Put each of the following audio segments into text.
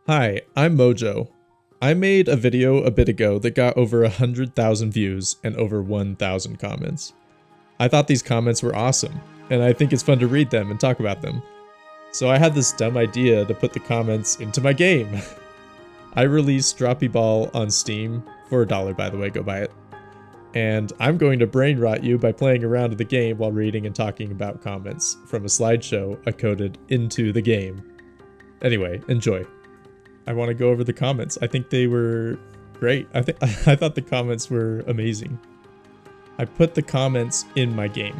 Hi, I'm Mojo. I made a video a bit ago that got over 100,000 views and over 1,000 comments. I thought these comments were awesome, and I think it's fun to read them and talk about them. So I had this dumb idea to put the comments into my game. I released Droppy Ball on Steam for $1, by the way, go buy it. And I'm going to brain rot you by playing around in the game while reading and talking about comments from a slideshow I coded into the game. Anyway, enjoy. I want to go over the comments. I think they were great. I thought the comments were amazing. I put the comments in my game.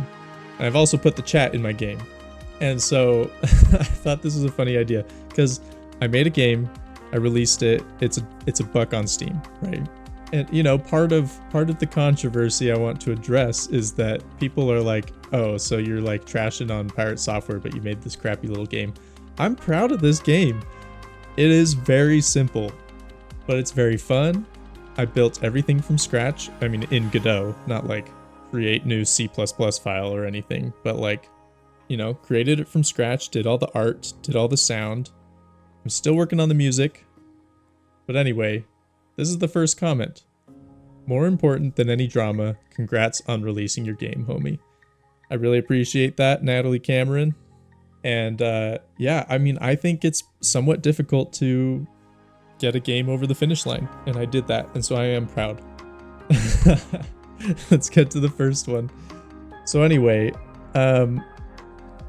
And I've also put the chat in my game. And so I thought this was a funny idea because I made a game, I released it. It's a $1 on Steam, right? And you know, part of the controversy I want to address is that people are like, "Oh, so you're like trashing on pirate software, but you made this crappy little game." I'm proud of this game. It is very simple, but it's very fun. I built everything from scratch. I mean, in Godot, not like create new C++ file or anything, but like, you know, created it from scratch, did all the art, did all the sound. I'm still working on the music. But anyway, this is the first comment. More important than any drama, congrats on releasing your game, homie. I really appreciate that, Natalie Cameron. And yeah, I mean, I think it's somewhat difficult to get a game over the finish line, and I did that, and so I am proud. Let's get to the first one. So anyway,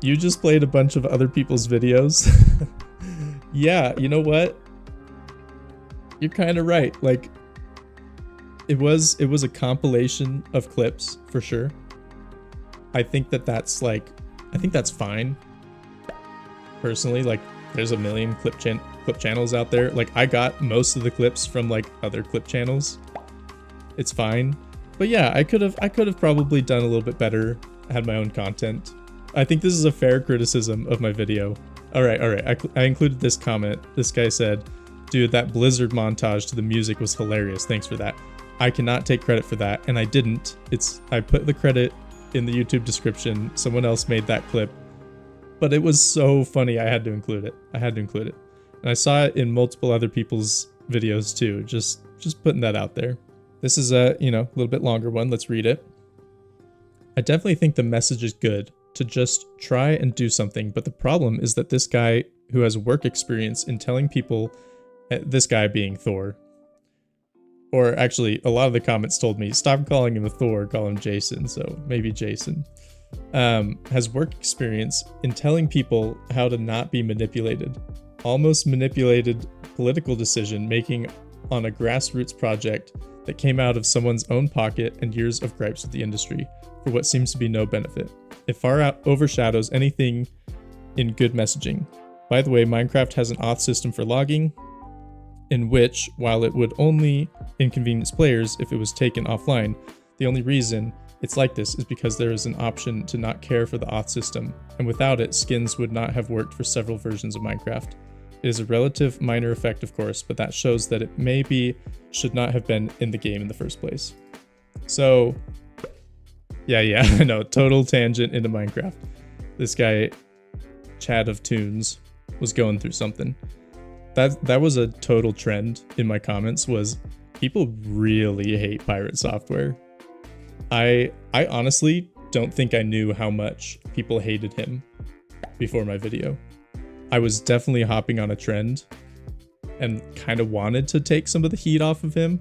you just played a bunch of other people's videos. Yeah, you know what? You're kind of right. Like, it was a compilation of clips for sure. I think that's fine. Personally, like, there's a million clip channels out there. Like, I got most of the clips from like other clip channels. It's fine. But yeah, I could have probably done a little bit better, had my own content. I think this is a fair criticism of my video. All right. I included this comment. This guy said, "Dude, that Blizzard montage to the music was hilarious. Thanks for that." I cannot take credit for that, and I didn't. I put the credit in the YouTube description. Someone else made that clip. But it was so funny, I had to include it. And I saw it in multiple other people's videos too, just putting that out there. This is a, you know, a little bit longer one. Let's read it. I definitely think the message is good to just try and do something, but the problem is that this guy who has work experience in telling people, this guy being Thor, or actually a lot of the comments told me, stop calling him a Thor, call him Jason, so maybe Jason. Has work experience in telling people how to not be manipulated. Almost manipulated political decision making on a grassroots project that came out of someone's own pocket and years of gripes with the industry for what seems to be no benefit. It far out overshadows anything in good messaging. By the way, Minecraft has an auth system for logging, in which, while it would only inconvenience players if it was taken offline, the only reason it's like this is because there is an option to not care for the auth system, and without it, skins would not have worked for several versions of Minecraft. It is a relative minor effect, of course, but that shows that it maybe should not have been in the game in the first place. So, yeah, I know, total tangent into Minecraft. This guy, Chad of Tunes, was going through something. That was a total trend in my comments, was people really hate pirate software. I honestly don't think I knew how much people hated him before my video. I was definitely hopping on a trend and kind of wanted to take some of the heat off of him.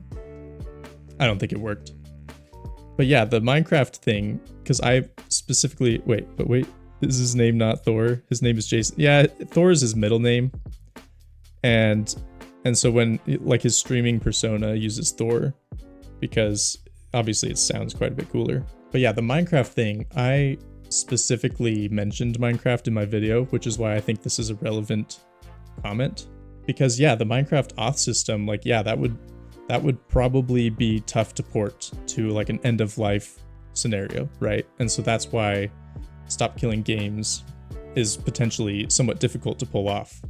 I don't think it worked. But yeah, the Minecraft thing, because I specifically, wait, is his name not Thor? His name is Jason. Yeah, Thor is his middle name. And so when, like, his streaming persona uses Thor, because obviously it sounds quite a bit cooler. But yeah, the Minecraft thing, I specifically mentioned Minecraft in my video, which is why I think this is a relevant comment. Because yeah, the Minecraft auth system, like, yeah, that would probably be tough to port to like an end of life scenario, right? And so that's why Stop Killing Games is potentially somewhat difficult to pull off.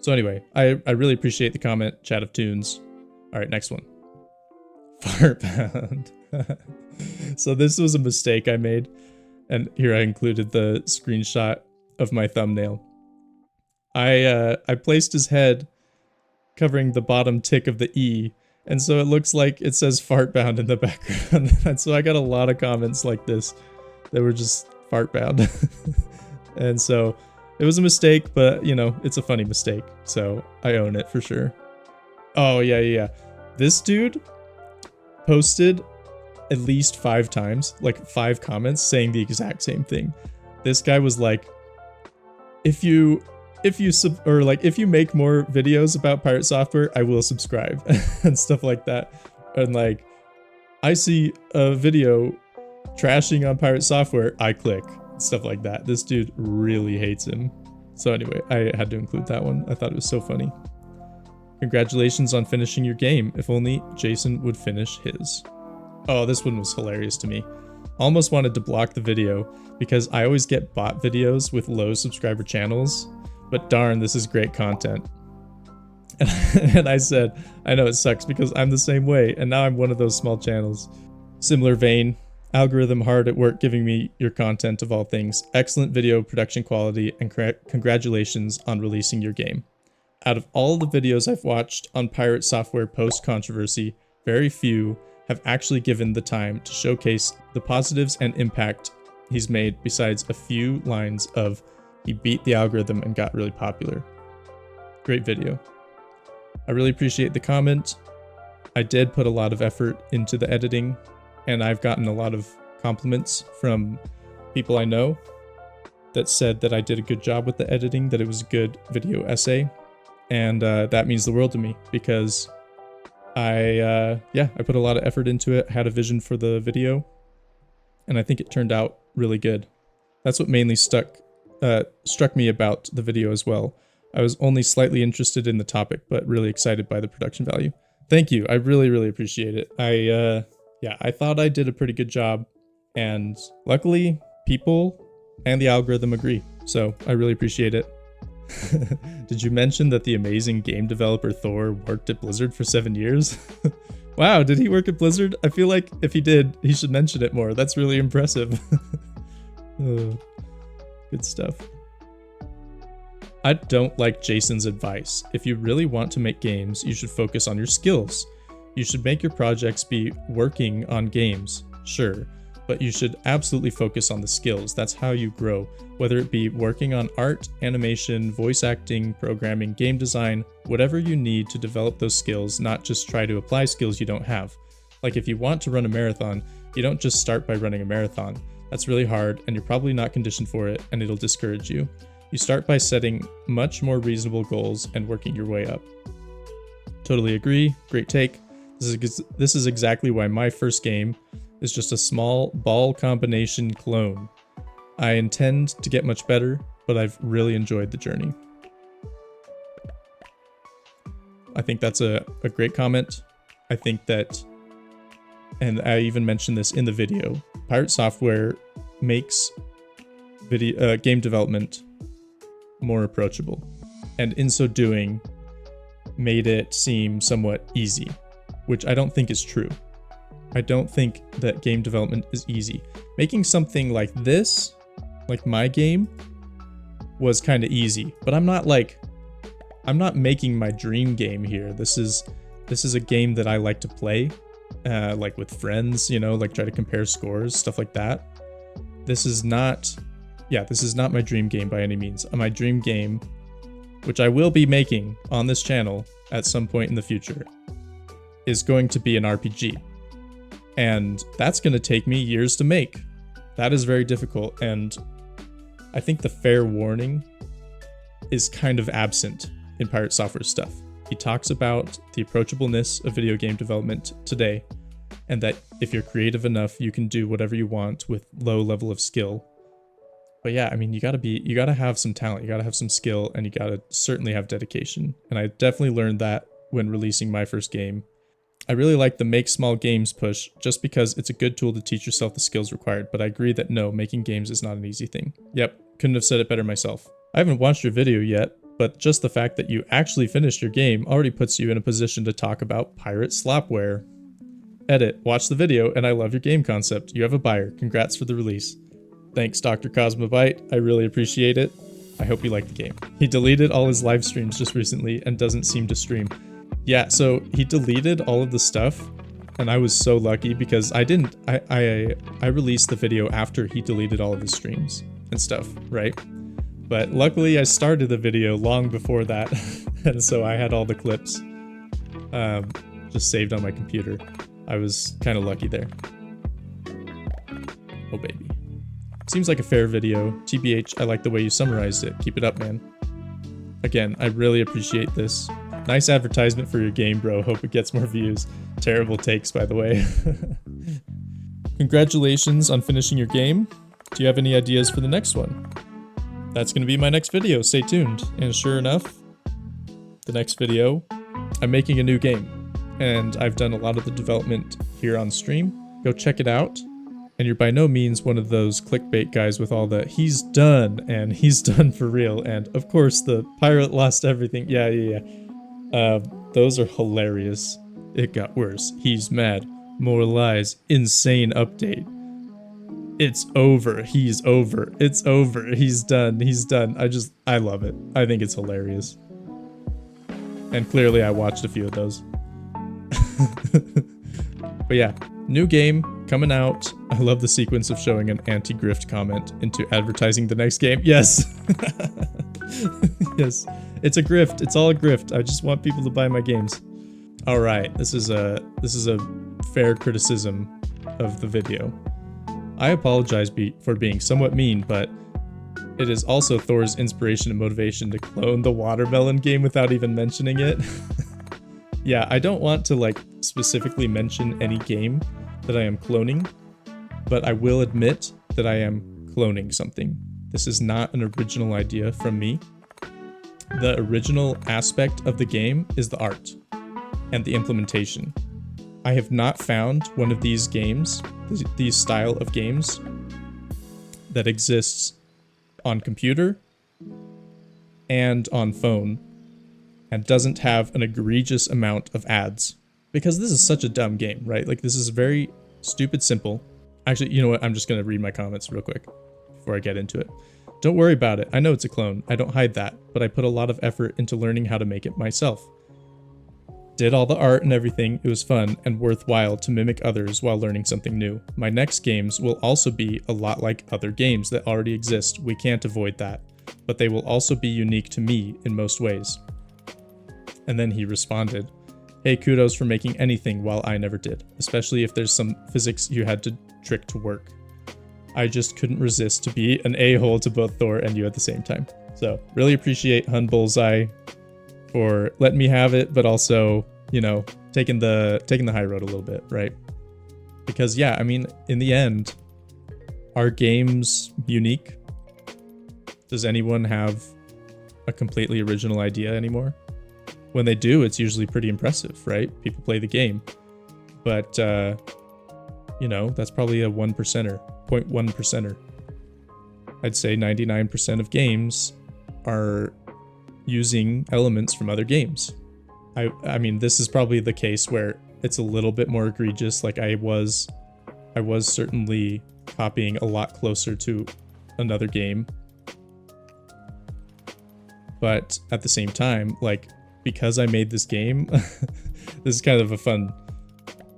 So anyway, I really appreciate the comment, Chat of Tunes. All right, next one. Fartbound. So this was a mistake I made, and here I included the screenshot of my thumbnail. I placed his head covering the bottom tick of the E. And so it looks like it says fart bound in the background. And so I got a lot of comments like this that were just fart bound. And so it was a mistake, but you know, it's a funny mistake. So I own it for sure. Oh yeah. This dude posted at least 5 times, like 5 comments saying the exact same thing. This guy was like, if you make more videos about pirate software, I will subscribe and stuff like that. And like, I see a video trashing on pirate software, I click, stuff like that. This dude really hates him. So anyway, I had to include that one. I thought it was so funny. Congratulations on finishing your game. If only Jason would finish his. Oh, this one was hilarious to me. Almost wanted to block the video because I always get bot videos with low subscriber channels, but darn, this is great content. And I said, I know it sucks because I'm the same way, and now I'm one of those small channels. Similar vein, algorithm hard at work giving me your content of all things. Excellent video production quality, and congratulations on releasing your game. Out of all the videos I've watched on pirate software post-controversy, very few have actually given the time to showcase the positives and impact he's made, besides a few lines of he beat the algorithm and got really popular. Great video. I really appreciate the comment. I did put a lot of effort into the editing, and I've gotten a lot of compliments from people I know that said that I did a good job with the editing, that it was a good video essay, and that means the world to me because I put a lot of effort into it, had a vision for the video, and I think it turned out really good. That's what mainly struck me about the video as well. I was only slightly interested in the topic, but really excited by the production value. Thank you. I really, really appreciate it. I thought I did a pretty good job, and luckily people and the algorithm agree. So I really appreciate it. Did you mention that the amazing game developer Thor worked at Blizzard for 7 years? Wow, did he work at Blizzard? I feel like if he did, he should mention it more. That's really impressive. Oh, good stuff. I don't like Jason's advice. If you really want to make games, you should focus on your skills. You should make your projects be working on games, sure, but you should absolutely focus on the skills. That's how you grow, whether it be working on art, animation, voice acting, programming, game design, whatever you need to develop those skills, not just try to apply skills you don't have. Like if you want to run a marathon, you don't just start by running a marathon. That's really hard, and you're probably not conditioned for it, and it'll discourage you. You start by setting much more reasonable goals and working your way up. Totally agree. Great take. This is exactly why my first game is just a small ball combination clone. I intend to get much better, but I've really enjoyed the journey. I think that's a great comment. I think that, and I even mentioned this in the video, pirate software makes game development more approachable, and in so doing made it seem somewhat easy, which I don't think is true. I don't think that game development is easy. Making something like this, like my game, was kind of easy, but I'm not making my dream game here. This is a game that I like to play, like with friends, you know, like try to compare scores, stuff like that. This is not my dream game by any means. My dream game, which I will be making on this channel at some point in the future, is going to be an RPG. And that's going to take me years to make. That is very difficult, and I think the fair warning is kind of absent in Pirate Software stuff. He talks about the approachableness of video game development today, and that if you're creative enough, you can do whatever you want with low level of skill. But yeah, I mean, you gotta have some talent, you gotta have some skill, and you gotta certainly have dedication. And I definitely learned that when releasing my first game. I really like the make small games push just because it's a good tool to teach yourself the skills required, but I agree that no, making games is not an easy thing. Yep, couldn't have said it better myself. I haven't watched your video yet, but just the fact that you actually finished your game already puts you in a position to talk about pirate slopware. Edit, watch the video, and I love your game concept. You have a buyer. Congrats for the release. Thanks, Dr. Cosmobyte. I really appreciate it. I hope you like the game. He deleted all his live streams just recently and doesn't seem to stream. Yeah, so he deleted all of the stuff, and I was so lucky because I released the video after he deleted all of his streams and stuff, right? But luckily I started the video long before that, and so I had all the clips just saved on my computer. I was kind of lucky there. Oh baby. Seems like a fair video. TBH, I like the way you summarized it. Keep it up, man. Again, I really appreciate this. Nice advertisement for your game, bro. Hope it gets more views. Terrible takes, by the way. Congratulations on finishing your game. Do you have any ideas for the next one? That's going to be my next video. Stay tuned. And sure enough, the next video, I'm making a new game. And I've done a lot of the development here on stream. Go check it out. And you're by no means one of those clickbait guys with all the he's done and he's done for real. And of course, the pirate lost everything. Yeah. Those are hilarious. It got worse. He's mad. More lies. Insane update. It's over. He's over. It's over. He's done. He's done. I love it. I think it's hilarious. And clearly I watched a few of those. But yeah, new game coming out. I love the sequence of showing an anti-grift comment into advertising the next game. Yes. Yes. It's a grift. It's all a grift. I just want people to buy my games. All right. This is a fair criticism of the video. I apologize for being somewhat mean, but it is also Thor's inspiration and motivation to clone the watermelon game without even mentioning it. Yeah, I don't want to like specifically mention any game that I am cloning, but I will admit that I am cloning something. This is not an original idea from me. The original aspect of the game is the art and the implementation. I have not found one of these games, these style of games, that exists on computer and on phone and doesn't have an egregious amount of ads. Because this is such a dumb game, right? Like, this is very stupid simple. Actually, you know what? I'm just going to read my comments real quick before I get into it. Don't worry about it. I know it's a clone. I don't hide that, but I put a lot of effort into learning how to make it myself. Did all the art and everything. It was fun and worthwhile to mimic others while learning something new. My next games will also be a lot like other games that already exist. We can't avoid that, but they will also be unique to me in most ways. And then he responded, hey, kudos for making anything while I never did, especially if there's some physics you had to trick to work. I just couldn't resist to be an a-hole to both Thor and you at the same time. So really appreciate Hun Bullseye for letting me have it, but also, you know, taking the high road a little bit, right? Because yeah, I mean, in the end, are games unique? Does anyone have a completely original idea anymore? When they do, it's usually pretty impressive, right? People play the game. But, you know, that's probably a 1%er, 0.1%er. I'd say 99% of games are using elements from other games. I mean, this is probably the case where it's a little bit more egregious. Like I was certainly copying a lot closer to another game. But at the same time, like, because I made this game, this is kind of a fun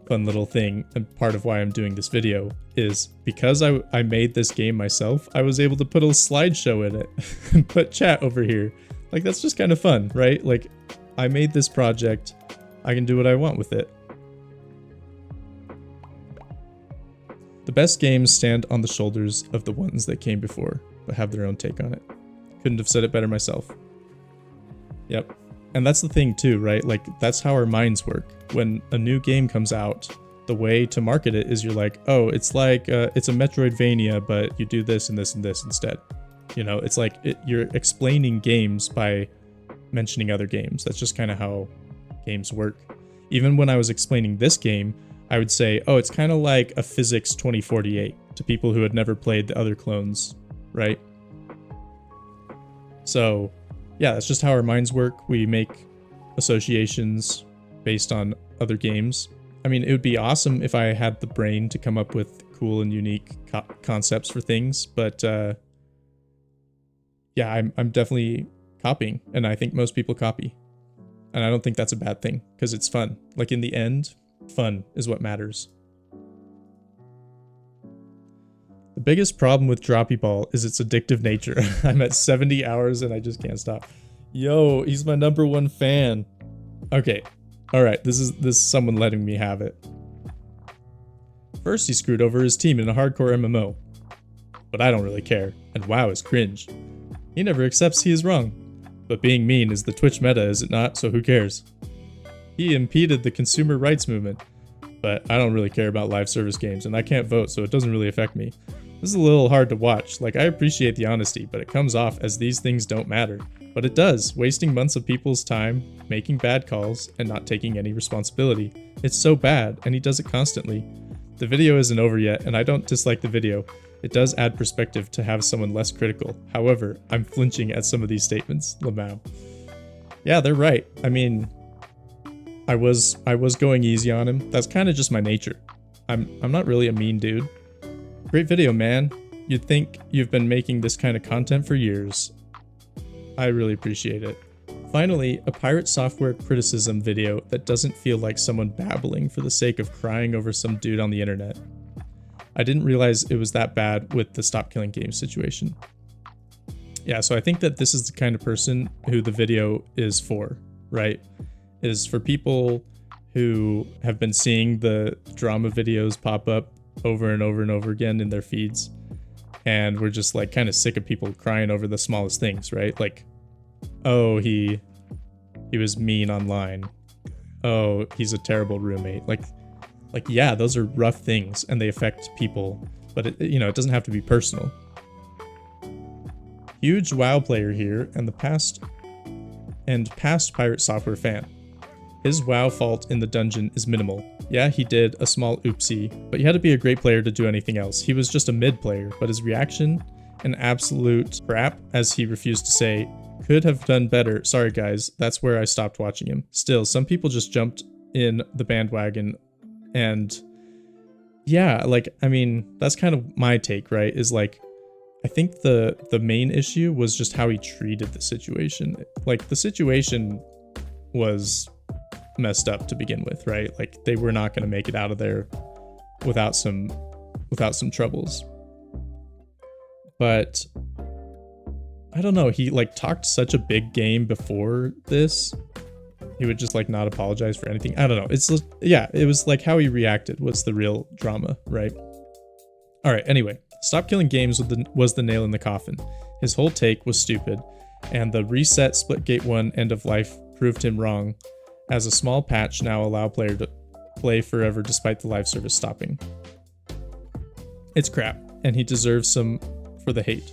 little thing, and part of why I'm doing this video is because I made this game myself, I was able to put a slideshow in it and put chat over here. Like, that's just kind of fun, right? Like, I made this project, I can do what I want with it. The best games stand on the shoulders of the ones that came before, but have their own take on it. Couldn't have said it better myself. Yep. And that's the thing too, right? Like, that's how our minds work. When a new game comes out, the way to market it is you're like, oh, it's like, it's a Metroidvania, but you do this and this and this instead. You know, it's like you're explaining games by mentioning other games. That's just kind of how games work. Even when I was explaining this game, I would say, oh, it's kind of like a Physics 2048 to people who had never played the other clones, right? So yeah, that's just how our minds work. We make associations based on other games. I mean, it would be awesome if I had the brain to come up with cool and unique concepts for things, but yeah, I'm definitely copying, and I think most people copy. And I don't think that's a bad thing, because it's fun. Like, in the end, fun is what matters. The biggest problem with Droppy Ball is its addictive nature. I'm at 70 hours and I just can't stop. Yo, he's my #1 fan. Okay, alright, this is someone letting me have it. First, he screwed over his team in a hardcore MMO. But I don't really care, and WoW is cringe. He never accepts he is wrong. But being mean is the Twitch meta, is it not? So who cares? He impeded the consumer rights movement. But I don't really care about live service games, and I can't vote, so it doesn't really affect me. This is a little hard to watch. Like, I appreciate the honesty, but it comes off as these things don't matter. But it does, wasting months of people's time, making bad calls, and not taking any responsibility. It's so bad, and he does it constantly. The video isn't over yet, and I don't dislike the video. It does add perspective to have someone less critical. However, I'm flinching at some of these statements, Lamau. Yeah, they're right. I mean, I was going easy on him. That's kind of just my nature. I'm not really a mean dude. Great video, man. You'd think you've been making this kind of content for years. I really appreciate it. Finally, a pirate software criticism video that doesn't feel like someone babbling for the sake of crying over some dude on the internet. I didn't realize it was that bad with the Stop Killing Games situation. Yeah, so I think that this is the kind of person who the video is for, right? Is for people who have been seeing the drama videos pop up over and over and over again in their feeds. And we're just like kind of sick of people crying over the smallest things, right? Like, oh, he was mean online. Oh, he's a terrible roommate. Like yeah, those are rough things and they affect people, but it doesn't have to be personal. Huge WoW player here and past pirate software fan. His WoW fault in the dungeon is minimal. Yeah, he did a small oopsie, but you had to be a great player to do anything else. He was just a mid player, but his reaction, an absolute crap, as he refused to say, could have done better. Sorry guys, that's where I stopped watching him. Still, some people just jumped in the bandwagon, and yeah, like, I mean, that's kind of my take, right? Is like, I think the main issue was just how he treated the situation. Like, the situation was messed up to begin with, right? Like, they were not going to make it out of there without some troubles. But I don't know, he like talked such a big game before this. He would just like not apologize for anything. I don't know. It's just, yeah, it was like how he reacted was the real drama, right? All right, anyway, Stop Killing Games was the nail in the coffin. His whole take was stupid, and the reset Splitgate 1 end of life proved him wrong, as a small patch now allow player to play forever despite the live service stopping. It's crap, and he deserves some for the hate.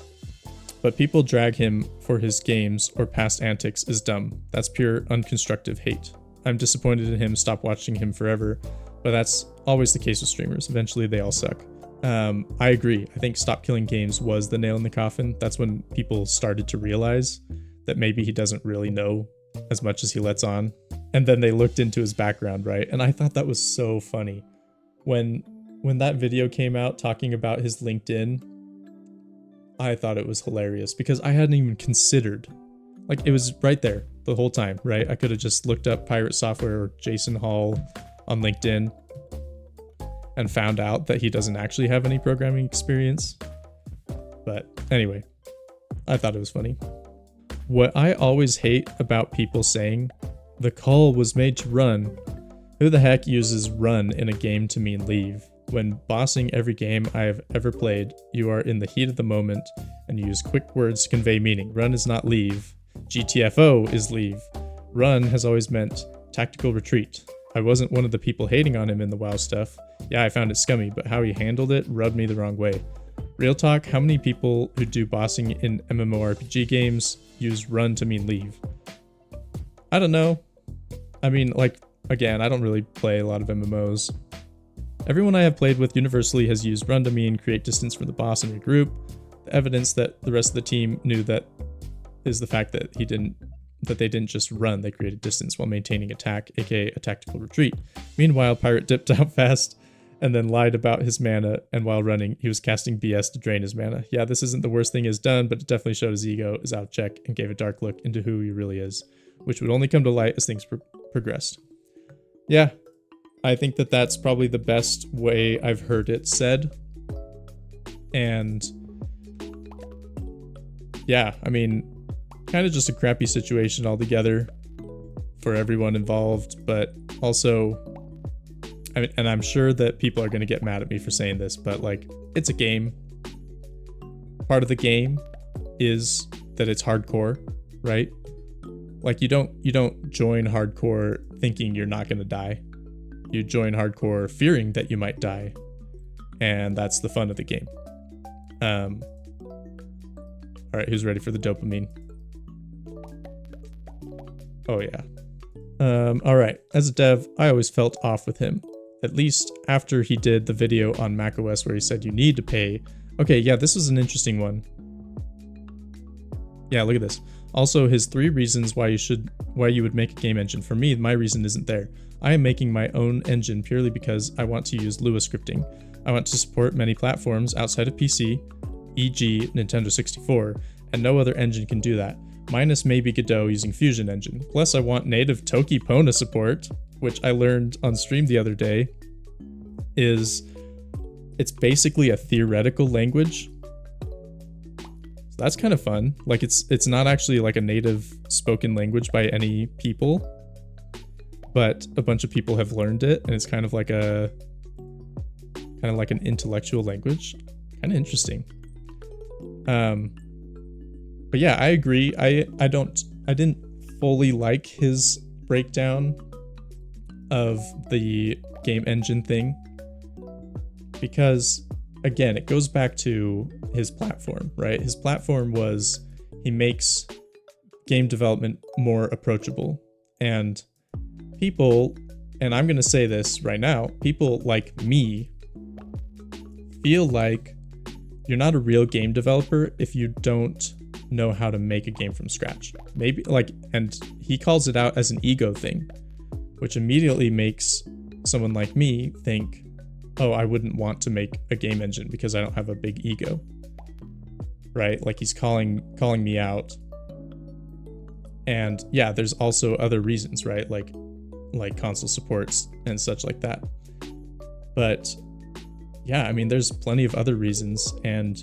But people drag him for his games or past antics is dumb. That's pure unconstructive hate. I'm disappointed in him, stop watching him forever, but that's always the case with streamers. Eventually they all suck. I agree. I think Stop Killing Games was the nail in the coffin. That's when people started to realize that maybe he doesn't really know as much as he lets on. And then they looked into his background, right? And I thought that was so funny. When that video came out talking about his LinkedIn, I thought it was hilarious because I hadn't even considered, like, it was right there the whole time, right? I could have just looked up Pirate Software or Jason Hall on LinkedIn and found out that he doesn't actually have any programming experience. But anyway, I thought it was funny. What I always hate about people saying, the call was made to run. Who the heck uses run in a game to mean leave? When bossing every game I have ever played, you are in the heat of the moment and you use quick words to convey meaning. Run is not leave. GTFO is leave. Run has always meant tactical retreat. I wasn't one of the people hating on him in the WoW stuff. Yeah, I found it scummy, but how he handled it rubbed me the wrong way. Real talk, how many people who do bossing in MMORPG games use run to mean leave? I don't know. I mean, like, again, I don't really play a lot of MMOs. Everyone I have played with universally has used run to mean create distance from the boss and regroup. The evidence that the rest of the team knew that is the fact that they didn't just run, they created distance while maintaining attack, aka a tactical retreat. Meanwhile, Pirate dipped out fast and then lied about his mana, and while running, he was casting BS to drain his mana. Yeah, this isn't the worst thing he's done, but it definitely showed his ego is out of check and gave a dark look into who he really is, which would only come to light as things progressed. Yeah, I think that that's probably the best way I've heard it said. And yeah, I mean, kind of just a crappy situation altogether for everyone involved, but also, I mean, and I'm sure that people are going to get mad at me for saying this, but like, it's a game. Part of the game is that it's hardcore, right? Like you don't join hardcore thinking you're not going to die. You join hardcore fearing that you might die. And that's the fun of the game. All right, who's ready for the dopamine? Oh yeah. All right, as a dev, I always felt off with him. At least after he did the video on macOS where he said you need to pay. Okay, yeah, this was an interesting one. Yeah, look at this. Also, his 3 reasons why you would make a game engine. For me, my reason isn't there. I am making my own engine purely because I want to use Lua scripting. I want to support many platforms outside of PC, e.g. Nintendo 64, and no other engine can do that, minus maybe Godot using Fusion Engine. Plus, I want native Toki Pona support, which I learned on stream the other day, it's basically a theoretical language. So that's kind of fun. Like it's not actually like a native spoken language by any people, but a bunch of people have learned it, and it's kind of like an intellectual language. Kind of interesting. But yeah, I agree. I didn't fully like his breakdown of the game engine thing, because again, it goes back to his platform, right? His platform was he makes game development more approachable, and people, and I'm going to say this right now, people like me feel like you're not a real game developer if you don't know how to make a game from scratch. Maybe like, and he calls it out as an ego thing, which immediately makes someone like me think, oh, I wouldn't want to make a game engine because I don't have a big ego, right? Like he's calling me out. And yeah, there's also other reasons, right? Like console supports and such like that. But yeah, I mean, there's plenty of other reasons, and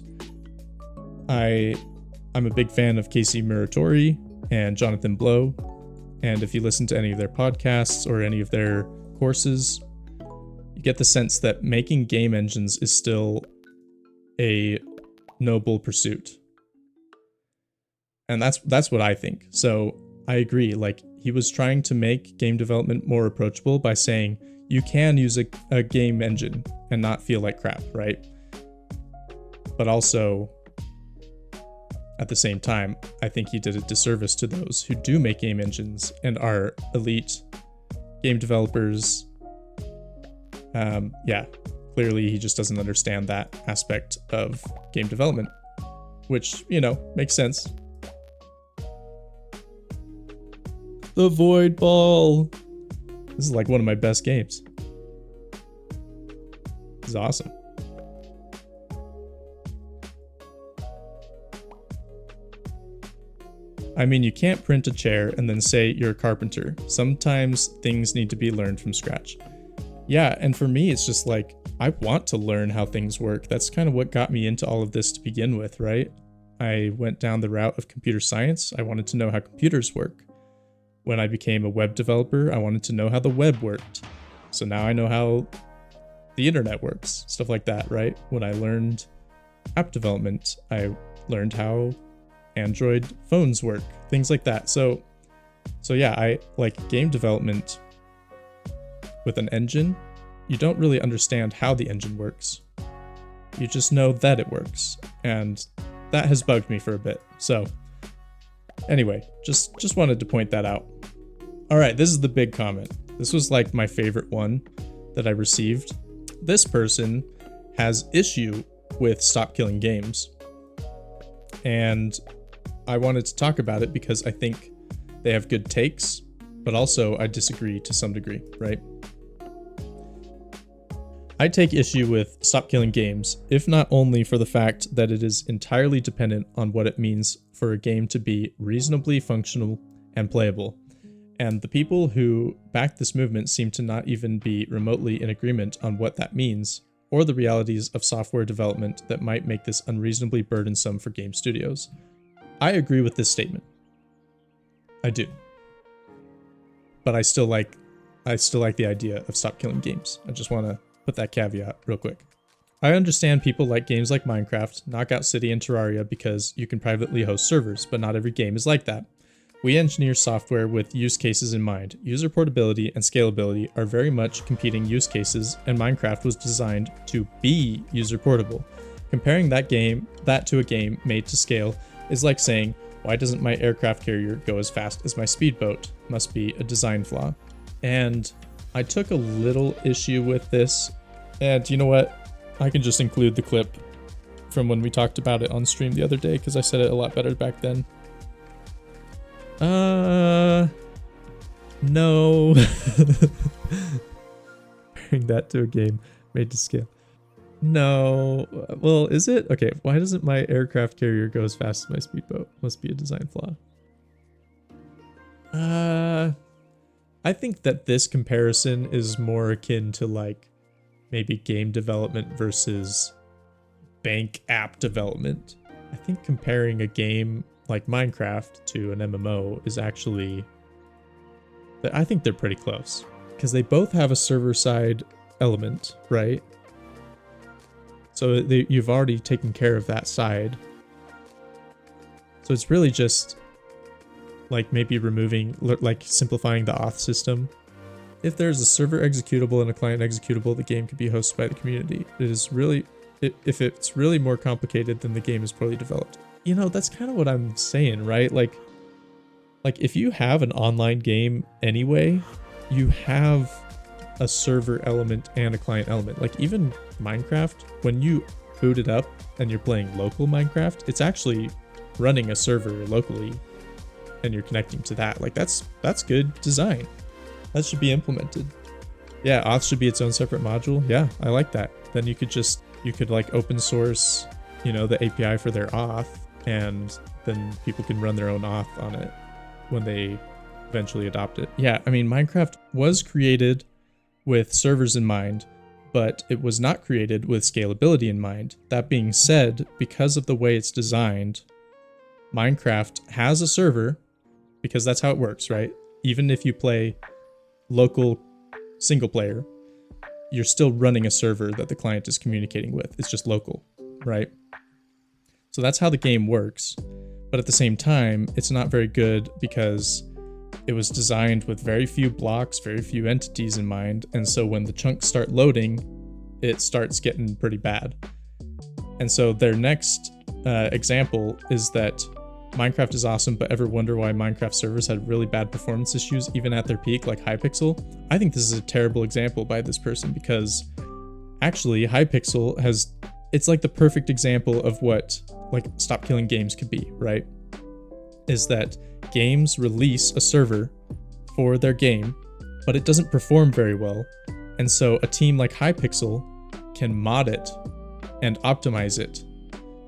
I'm a big fan of Casey Muratori and Jonathan Blow, and if you listen to any of their podcasts or any of their courses, you get the sense that making game engines is still a noble pursuit. And that's what I think. So I agree. Like, he was trying to make game development more approachable by saying you can use a game engine and not feel like crap, right? But also, at the same time, I think he did a disservice to those who do make game engines and are elite game developers. Yeah, clearly he just doesn't understand that aspect of game development, which, you know, makes sense. The Void Ball. This is like one of my best games. This is awesome. I mean, you can't print a chair and then say you're a carpenter. Sometimes things need to be learned from scratch. Yeah, and for me, it's just like, I want to learn how things work. That's kind of what got me into all of this to begin with, right? I went down the route of computer science. I wanted to know how computers work. When I became a web developer, I wanted to know how the web worked. So now I know how the internet works, stuff like that, right? When I learned app development, I learned how Android phones work, things like that. So yeah, I like game development with an engine. You don't really understand how the engine works. You just know that it works. And that has bugged me for a bit. So anyway, just wanted to point that out. All right, this is the big comment. This was like my favorite one that I received. This person has issue with Stop Killing Games. And I wanted to talk about it because I think they have good takes, but also I disagree to some degree, right? I take issue with Stop Killing Games, if not only for the fact that it is entirely dependent on what it means for a game to be reasonably functional and playable. And the people who back this movement seem to not even be remotely in agreement on what that means, or the realities of software development that might make this unreasonably burdensome for game studios. I agree with this statement. I do. But I still like the idea of Stop Killing Games. I just want to put that caveat real quick. I understand people like games like Minecraft, Knockout City, and Terraria because you can privately host servers, but not every game is like that. We engineer software with use cases in mind. User portability and scalability are very much competing use cases, and Minecraft was designed to be user portable. Comparing that to a game made to scale is like saying, why doesn't my aircraft carrier go as fast as my speedboat? Must be a design flaw. And I took a little issue with this, and you know what? I can just include the clip from when we talked about it on stream the other day because I said it a lot better back then. No. Comparing that to a game made to scale. No. Well, is it? Okay, why doesn't my aircraft carrier go as fast as my speedboat? Must be a design flaw. I think that this comparison is more akin to like maybe game development versus bank app development. I think comparing a game like Minecraft to an MMO is actually, I think they're pretty close because they both have a server side element, right? So you've already taken care of that side. So it's really just like maybe removing, like simplifying the auth system. If there's a server executable and a client executable, the game could be hosted by the community. It is really, if it's really more complicated, then the game is poorly developed. You know, that's kind of what I'm saying, right? Like if you have an online game anyway, you have a server element and a client element. Like even Minecraft, when you boot it up and you're playing local Minecraft, it's actually running a server locally and you're connecting to that. Like that's good design. That should be implemented. Yeah, auth should be its own separate module. Yeah, I like that. Then you could like open source, you know, the API for their auth, and then people can run their own auth on it when they eventually adopt it. Yeah, I mean, Minecraft was created with servers in mind, but it was not created with scalability in mind. That being said, because of the way it's designed, Minecraft has a server, because that's how it works, right? Even if you play local single player, you're still running a server that the client is communicating with. It's just local, right? So that's how the game works. But at the same time, it's not very good because it was designed with very few blocks, very few entities in mind. And so when the chunks start loading, it starts getting pretty bad. And so their next example is that Minecraft is awesome, but ever wonder why Minecraft servers had really bad performance issues even at their peak, like Hypixel? I think this is a terrible example by this person because actually Hypixel it's like the perfect example of what like Stop Killing Games could be, right? Is that games release a server for their game, but it doesn't perform very well. And so a team like Hypixel can mod it and optimize it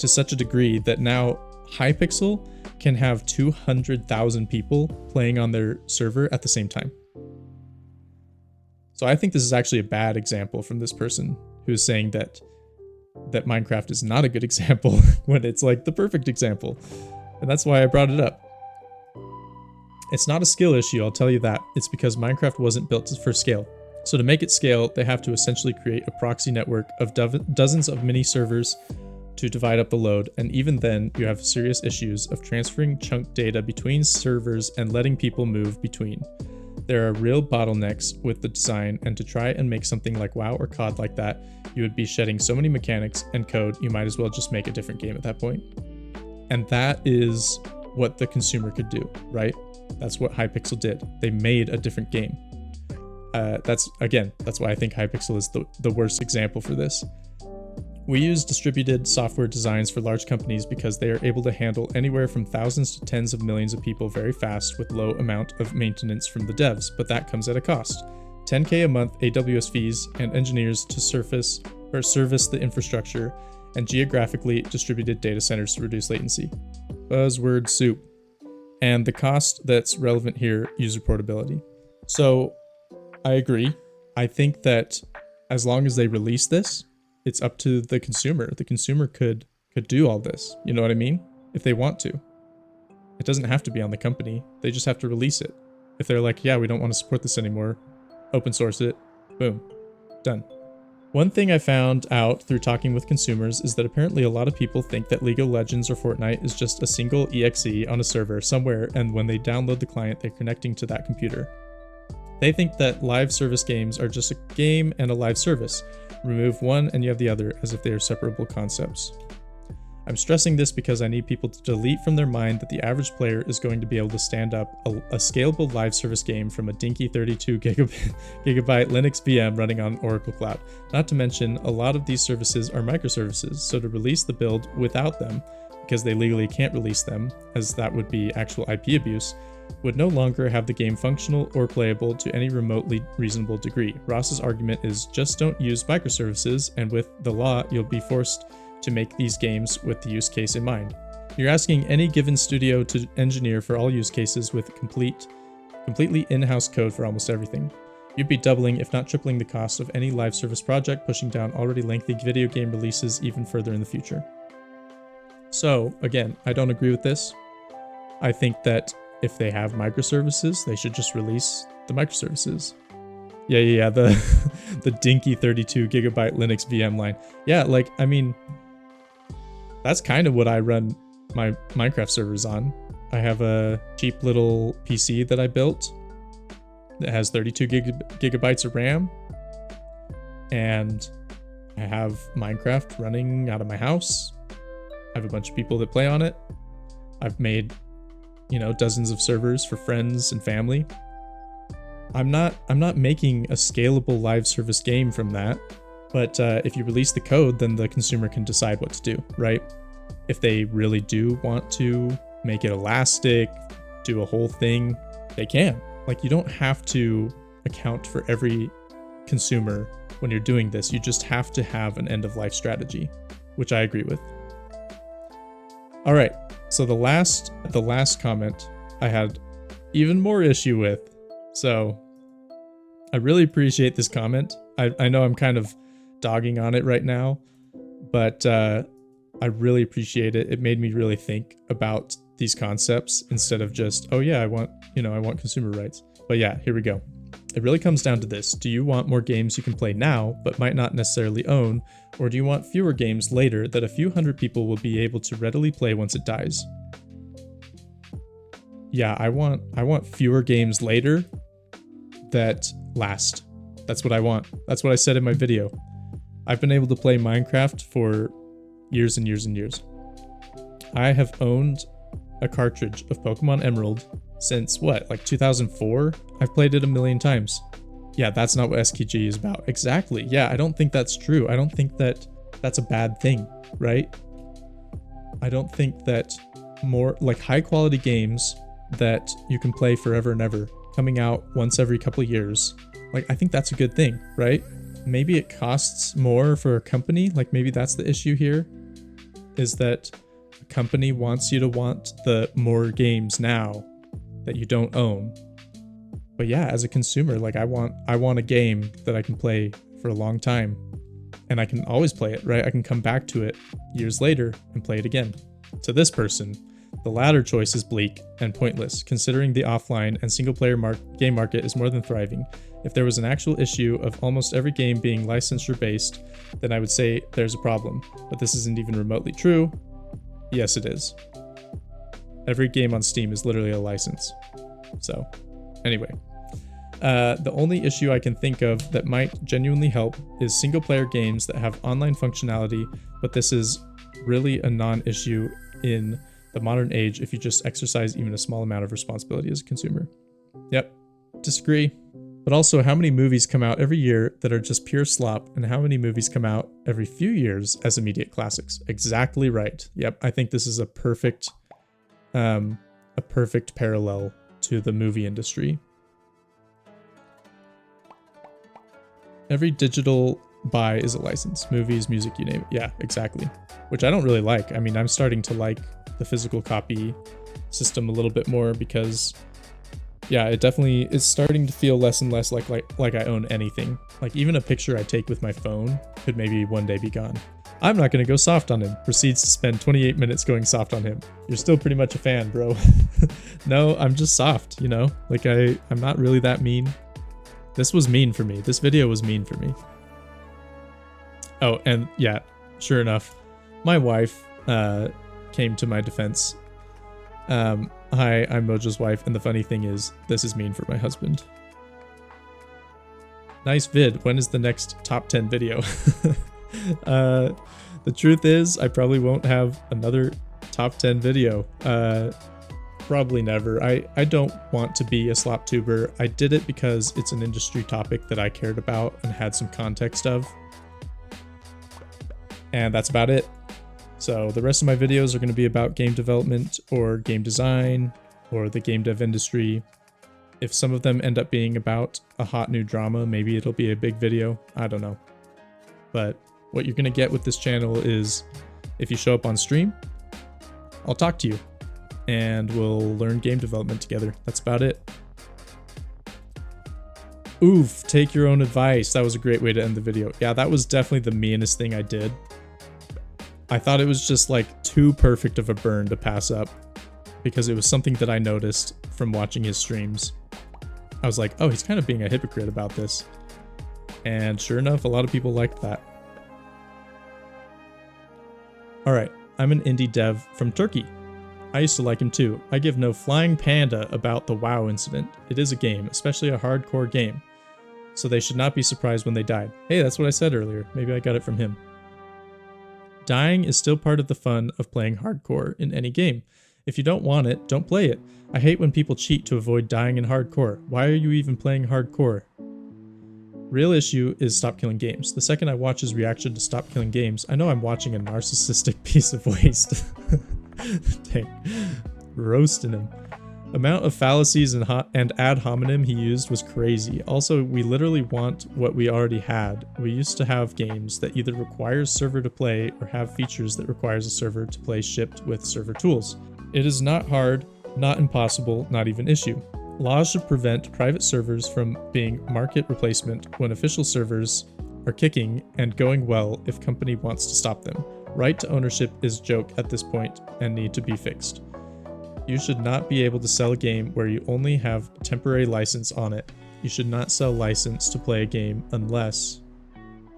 to such a degree that now Hypixel can have 200,000 people playing on their server at the same time. So I think this is actually a bad example from this person who's saying that Minecraft is not a good example when it's like the perfect example. And that's why I brought it up. It's not a skill issue, I'll tell you that. It's because Minecraft wasn't built for scale. So to make it scale, they have to essentially create a proxy network of dozens of mini servers to divide up the load, and even then you have serious issues of transferring chunk data between servers and letting people move between. There are real bottlenecks with the design, and to try and make something like WoW or COD like that, you would be shedding so many mechanics and code, you might as well just make a different game at that point. And that is what the consumer could do, right? That's what Hypixel did. They made a different game. That's why I think Hypixel is the worst example for this. We use distributed software designs for large companies because they are able to handle anywhere from thousands to tens of millions of people very fast with low amount of maintenance from the devs, but that comes at a cost. 10K a month AWS fees and engineers to service the infrastructure, and geographically distributed data centers to reduce latency. Buzzword soup. And the cost that's relevant here, user portability. So I agree. I think that as long as they release this, it's up to the consumer. The consumer could do all this. You know what I mean? If they want to. It doesn't have to be on the company. They just have to release it. If they're like, yeah, we don't want to support this anymore, open source it, boom, done. One thing I found out through talking with consumers is that apparently a lot of people think that League of Legends or Fortnite is just a single exe on a server somewhere, and when they download the client, they're connecting to that computer. They think that live service games are just a game and a live service. Remove one and you have the other, as if they are separable concepts. I'm stressing this because I need people to delete from their mind that the average player is going to be able to stand up a scalable live service game from a dinky 32 gigabyte Linux VM running on Oracle Cloud. Not to mention, a lot of these services are microservices, so to release the build without them, because they legally can't release them, as that would be actual IP abuse, would no longer have the game functional or playable to any remotely reasonable degree. Ross's argument is just don't use microservices, and with the law, you'll be forced to make these games with the use case in mind. You're asking any given studio to engineer for all use cases with completely in-house code for almost everything. You'd be doubling, if not tripling, the cost of any live service project, pushing down already lengthy video game releases even further in the future. So, again, I don't agree with this. I think that if they have microservices, they should just release the microservices. Yeah, the dinky 32 gigabyte Linux VM line. Yeah, like, I mean, that's kind of what I run my Minecraft servers on. I have a cheap little PC that I built that has 32 gigabytes of RAM, and I have Minecraft running out of my house. I have a bunch of people that play on it. I've made, dozens of servers for friends and family. I'm not making a scalable live service game from that, but if you release the code, then the consumer can decide what to do, right? If they really do want to make it elastic, do a whole thing, they can. Like, you don't have to account for every consumer when you're doing this. You just have to have an end-of-life strategy, which I agree with. All right, so the last comment I had even more issue with. So I really appreciate this comment. I know I'm kind of dogging on it right now, but I really appreciate it. It made me really think about these concepts instead of just, oh yeah, I want consumer rights. But yeah, here we go. It really comes down to this. Do you want more games you can play now, but might not necessarily own? Or do you want fewer games later that a few hundred people will be able to readily play once it dies? Yeah, I want fewer games later that last. That's what I want. That's what I said in my video. I've been able to play Minecraft for years and years and years. I have owned a cartridge of Pokemon Emerald since like 2004? I've played it a million times. Yeah, that's not what SKG is about. Exactly. Yeah, I don't think that's true. I don't think that that's a bad thing, right? I don't think that more like high quality games that you can play forever and ever, coming out once every couple of years, like, I think that's a good thing, right? Maybe it costs more for a company. Like, maybe that's the issue here, is that a company wants you to want the more games now that you don't own. But yeah, as a consumer, like, I want a game that I can play for a long time, and I can always play it, right? I can come back to it years later and play it again. To this person, the latter choice is bleak and pointless, considering the offline and single-player game market is more than thriving. If there was an actual issue of almost every game being licensure-based, then I would say there's a problem. But this isn't even remotely true. Yes, it is. Every game on Steam is literally a license. So, anyway. The only issue I can think of that might genuinely help is single-player games that have online functionality, but this is really a non-issue in the modern age if you just exercise even a small amount of responsibility as a consumer. Yep, disagree. But also, how many movies come out every year that are just pure slop, and how many movies come out every few years as immediate classics? Exactly right. Yep, I think this is a perfect parallel to the movie industry. Every digital buy is a license. Movies, music, you name it. Yeah, exactly. Which I don't really like. I mean, I'm starting to like the physical copy system a little bit more because, yeah, it definitely is starting to feel less and less like I own anything. Like even a picture I take with my phone could maybe one day be gone. I'm not gonna go soft on him. Proceeds to spend 28 minutes going soft on him. You're still pretty much a fan, bro. No, I'm just soft, you know? Like I'm not really that mean. This was mean for me. This video was mean for me. Oh, and yeah, sure enough, my wife came to my defense. Hi, I'm Mojo's wife, and the funny thing is, this is mean for my husband. Nice vid. When is the next top 10 video? The truth is, I probably won't have another top 10 video. Probably never. I don't want to be a slop tuber. I did it because it's an industry topic that I cared about and had some context of. And that's about it. So the rest of my videos are going to be about game development or game design or the game dev industry. If some of them end up being about a hot new drama, maybe it'll be a big video. I don't know. But what you're going to get with this channel is if you show up on stream, I'll talk to you and we'll learn game development together. That's about it. Oof, take your own advice. That was a great way to end the video. Yeah, that was definitely the meanest thing I did. I thought it was just like too perfect of a burn to pass up because it was something that I noticed from watching his streams. I was like, oh, he's kind of being a hypocrite about this. And sure enough, a lot of people liked that. All right, I'm an indie dev from Turkey. I used to like him too. I give no flying panda about the WoW incident. It is a game, especially a hardcore game. So they should not be surprised when they died. Hey, that's what I said earlier. Maybe I got it from him. Dying is still part of the fun of playing hardcore in any game. If you don't want it, don't play it. I hate when people cheat to avoid dying in hardcore. Why are you even playing hardcore? Real issue is Stop Killing Games. The second I watch his reaction to Stop Killing Games, I know I'm watching a narcissistic piece of waste. Dang. Roasting him. Amount of fallacies and ad hominem he used was crazy. Also, we literally want what we already had. We used to have games that either requires server to play or have features that requires a server to play shipped with server tools. It is not hard, not impossible, not even issue. Laws should prevent private servers from being market replacement when official servers are kicking and going well if company wants to stop them. Right to ownership is joke at this point and need to be fixed. You should not be able to sell a game where you only have a temporary license on it. You should not sell license to play a game unless...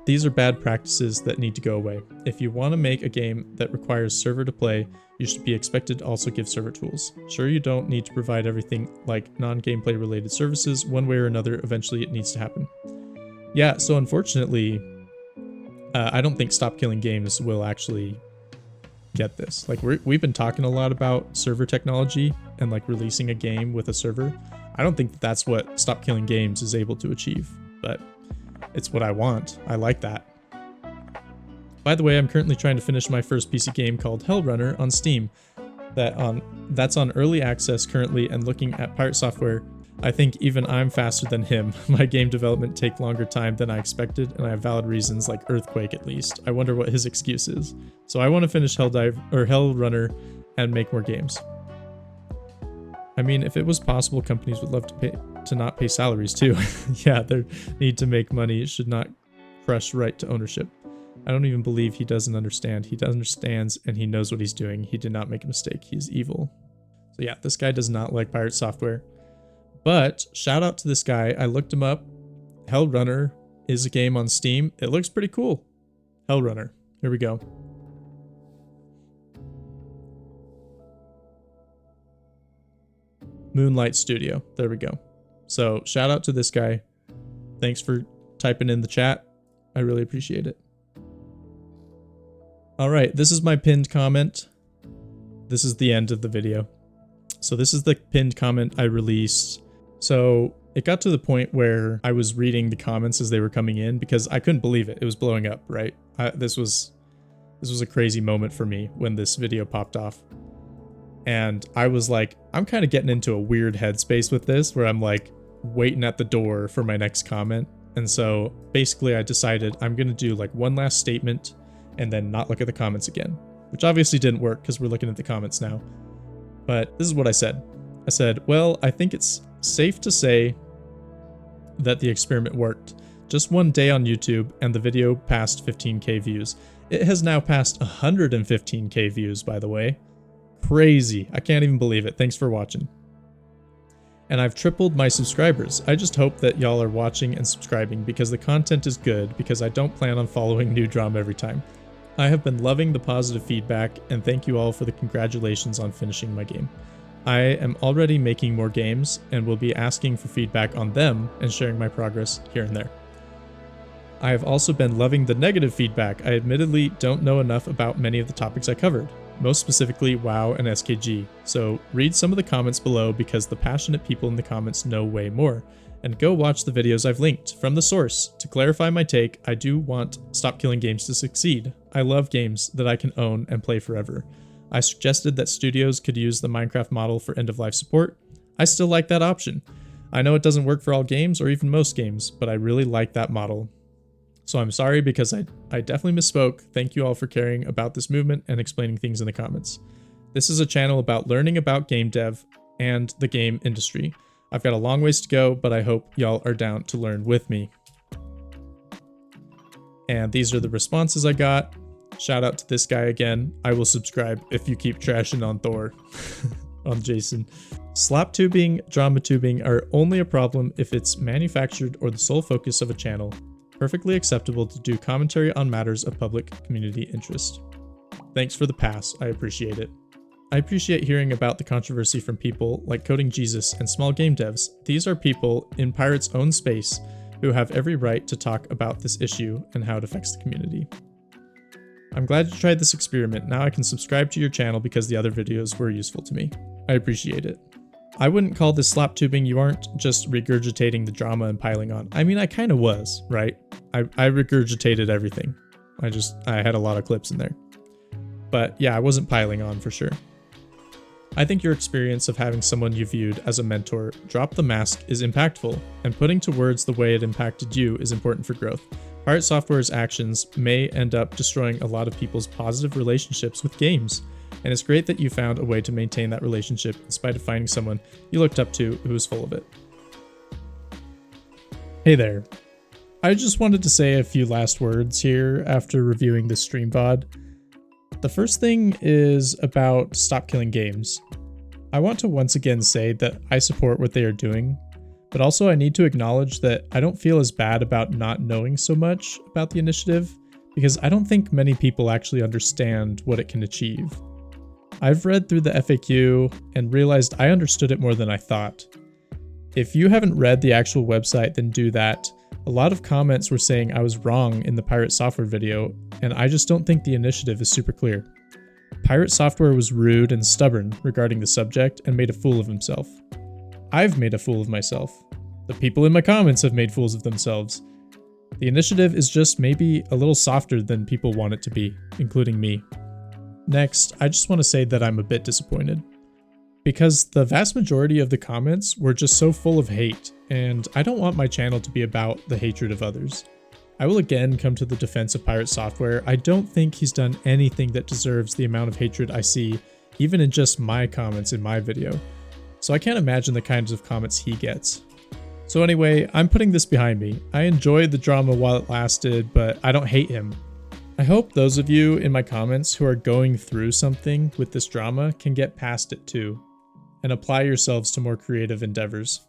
These are bad practices that need to go away. If you want to make a game that requires server to play, you should be expected to also give server tools. Sure, you don't need to provide everything like non-gameplay related services. One way or another, eventually it needs to happen. Yeah, so unfortunately, I don't think Stop Killing Games will actually get this. Like we've been talking a lot about server technology and like releasing a game with a server. I don't think that's what Stop Killing Games is able to achieve, but it's what I want. I like that. By the way, I'm currently trying to finish my first PC game called Hellrunner on Steam. That's on early access currently, and looking at Pirate Software, I think even I'm faster than him. My game development take longer time than I expected, and I have valid reasons like Earthquake at least. I wonder what his excuse is. So I want to finish Hellrunner and make more games. I mean, if it was possible, companies would love to not pay salaries too. Yeah, they need to make money. It should not crush right to ownership. I don't even believe he doesn't understand. He understands and he knows what he's doing. He did not make a mistake. He's evil. So yeah, this guy does not like Pirate Software. But shout out to this guy. I looked him up. Hellrunner is a game on Steam. It looks pretty cool. Hellrunner. Here we go. Moonlight Studio. There we go. So shout out to this guy. Thanks for typing in the chat. I really appreciate it. All right, this is my pinned comment. This is the end of the video. So this is the pinned comment I released. So it got to the point where I was reading the comments as they were coming in because I couldn't believe it. It was blowing up, right? This was a crazy moment for me when this video popped off. And I was like, I'm kind of getting into a weird headspace with this where I'm like waiting at the door for my next comment. And so basically I decided I'm going to do like one last statement and then not look at the comments again, which obviously didn't work because we're looking at the comments now. But this is what I said. I said, well, I think it's safe to say that the experiment worked. Just one day on YouTube and the video passed 15K views. It has now passed 115K views, by the way. Crazy. I can't even believe it. Thanks for watching. And I've tripled my subscribers. I just hope that y'all are watching and subscribing because the content is good, because I don't plan on following new drama every time. I have been loving the positive feedback, and thank you all for the congratulations on finishing my game. I am already making more games and will be asking for feedback on them and sharing my progress here and there. I have also been loving the negative feedback. I admittedly don't know enough about many of the topics I covered, most specifically WoW and SKG, so read some of the comments below because the passionate people in the comments know way more, and go watch the videos I've linked from the source. To clarify my take, I do want Stop Killing Games to succeed. I love games that I can own and play forever. I suggested that studios could use the Minecraft model for end-of-life support. I still like that option. I know it doesn't work for all games or even most games, but I really like that model. So I'm sorry because I definitely misspoke. Thank you all for caring about this movement and explaining things in the comments. This is a channel about learning about game dev and the game industry. I've got a long ways to go, but I hope y'all are down to learn with me. And these are the responses I got. Shout out to this guy again. I will subscribe if you keep trashing on Thor. On Jason. Slap tubing, drama tubing are only a problem if it's manufactured or the sole focus of a channel. Perfectly acceptable to do commentary on matters of public community interest. Thanks for the pass, I appreciate it. I appreciate hearing about the controversy from people like Coding Jesus and small game devs. These are people in Pirate's own space who have every right to talk about this issue and how it affects the community. I'm glad you tried this experiment. Now I can subscribe to your channel because the other videos were useful to me. I appreciate it. I wouldn't call this slap tubing. You aren't just regurgitating the drama and piling on. I mean, I kind of was, right? I regurgitated everything. I had a lot of clips in there. But yeah, I wasn't piling on for sure. I think your experience of having someone you viewed as a mentor drop the mask is impactful, and putting to words the way it impacted you is important for growth. Pirate Software's actions may end up destroying a lot of people's positive relationships with games, and it's great that you found a way to maintain that relationship in spite of finding someone you looked up to who was full of it. Hey there. I just wanted to say a few last words here after reviewing this stream VOD. The first thing is about Stop Killing Games. I want to once again say that I support what they are doing, but also I need to acknowledge that I don't feel as bad about not knowing so much about the initiative, because I don't think many people actually understand what it can achieve. I've read through the FAQ and realized I understood it more than I thought. If you haven't read the actual website, then do that. A lot of comments were saying I was wrong in the Pirate Software video, and I just don't think the initiative is super clear. Pirate Software was rude and stubborn regarding the subject and made a fool of himself. I've made a fool of myself. The people in my comments have made fools of themselves. The initiative is just maybe a little softer than people want it to be, including me. Next, I just want to say that I'm a bit disappointed, because the vast majority of the comments were just so full of hate, and I don't want my channel to be about the hatred of others. I will again come to the defense of Pirate Software. I don't think he's done anything that deserves the amount of hatred I see, even in just my comments in my video. So I can't imagine the kinds of comments he gets. So anyway, I'm putting this behind me. I enjoyed the drama while it lasted, but I don't hate him. I hope those of you in my comments who are going through something with this drama can get past it too, and apply yourselves to more creative endeavors.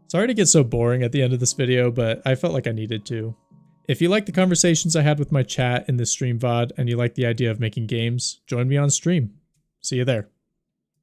Sorry to get so boring at the end of this video, but I felt like I needed to. If you like the conversations I had with my chat in this stream VOD and you like the idea of making games, join me on stream. See you there.